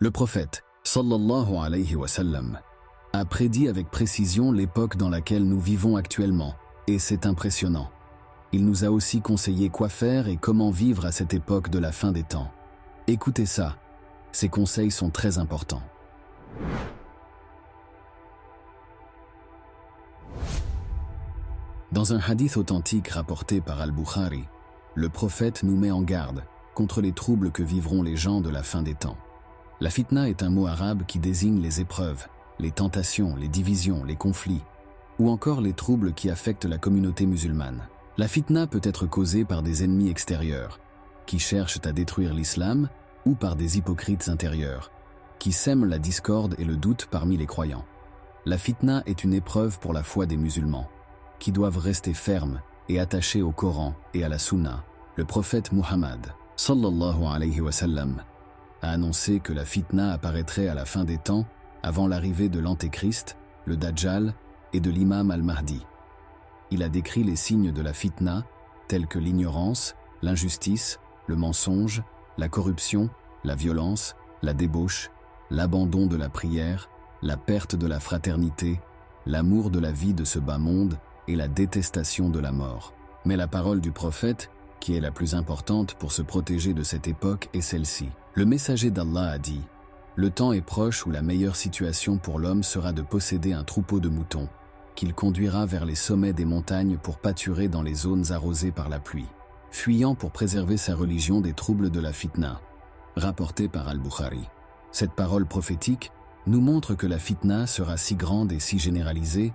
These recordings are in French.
Le prophète, sallallahu alayhi wa sallam, a prédit avec précision l'époque dans laquelle nous vivons actuellement, et c'est impressionnant. Il nous a aussi conseillé quoi faire et comment vivre à cette époque de la fin des temps. Écoutez ça, ces conseils sont très importants. Dans un hadith authentique rapporté par Al-Bukhari, le prophète nous met en garde contre les troubles que vivront les gens de la fin des temps. La fitna est un mot arabe qui désigne les épreuves, les tentations, les divisions, les conflits, ou encore les troubles qui affectent la communauté musulmane. La fitna peut être causée par des ennemis extérieurs, qui cherchent à détruire l'islam, ou par des hypocrites intérieurs, qui sèment la discorde et le doute parmi les croyants. La fitna est une épreuve pour la foi des musulmans, qui doivent rester fermes et attachés au Coran et à la Sunna. Le prophète Muhammad, sallallahu alayhi wa sallam, a annoncé que la fitna apparaîtrait à la fin des temps, avant l'arrivée de l'Antéchrist, le Dajjal et de l'imam al-Mahdi. Il a décrit les signes de la fitna, tels que l'ignorance, l'injustice, le mensonge, la corruption, la violence, la débauche, l'abandon de la prière, la perte de la fraternité, l'amour de la vie de ce bas monde et la détestation de la mort. Mais la parole du prophète, qui est la plus importante pour se protéger de cette époque, est celle-ci. Le messager d'Allah a dit « Le temps est proche où la meilleure situation pour l'homme sera de posséder un troupeau de moutons, qu'il conduira vers les sommets des montagnes pour pâturer dans les zones arrosées par la pluie, fuyant pour préserver sa religion des troubles de la fitna. » Rapporté par Al-Bukhari. Cette parole prophétique nous montre que la fitna sera si grande et si généralisée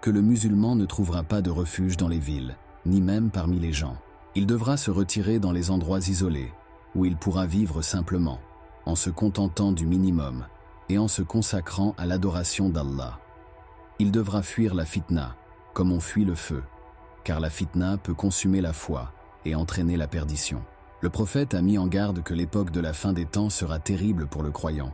que le musulman ne trouvera pas de refuge dans les villes, ni même parmi les gens. Il devra se retirer dans les endroits isolés, où il pourra vivre simplement, en se contentant du minimum et en se consacrant à l'adoration d'Allah. Il devra fuir la fitna, comme on fuit le feu, car la fitna peut consumer la foi et entraîner la perdition. Le prophète a mis en garde que l'époque de la fin des temps sera terrible pour le croyant,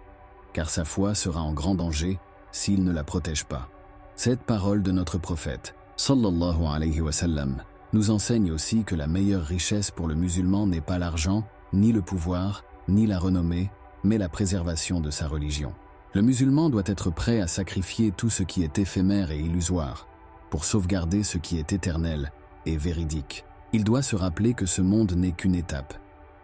car sa foi sera en grand danger s'il ne la protège pas. Cette parole de notre prophète, sallallahu alayhi wa sallam, nous enseigne aussi que la meilleure richesse pour le musulman n'est pas l'argent, ni le pouvoir, ni la renommée, mais la préservation de sa religion. Le musulman doit être prêt à sacrifier tout ce qui est éphémère et illusoire, pour sauvegarder ce qui est éternel et véridique. Il doit se rappeler que ce monde n'est qu'une étape,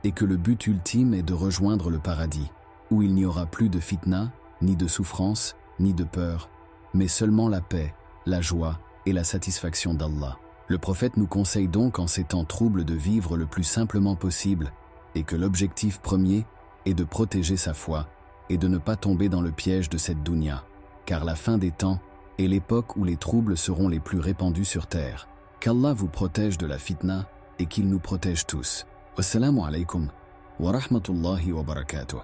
et que le but ultime est de rejoindre le paradis, où il n'y aura plus de fitna, ni de souffrance, ni de peur, mais seulement la paix, la joie et la satisfaction d'Allah. Le prophète nous conseille donc en ces temps troubles de vivre le plus simplement possible et que l'objectif premier est de protéger sa foi et de ne pas tomber dans le piège de cette dunya, car la fin des temps est l'époque où les troubles seront les plus répandus sur terre. Qu'Allah vous protège de la fitna et qu'il nous protège tous. Wassalamu alaikum wa rahmatullahi wa barakatuh.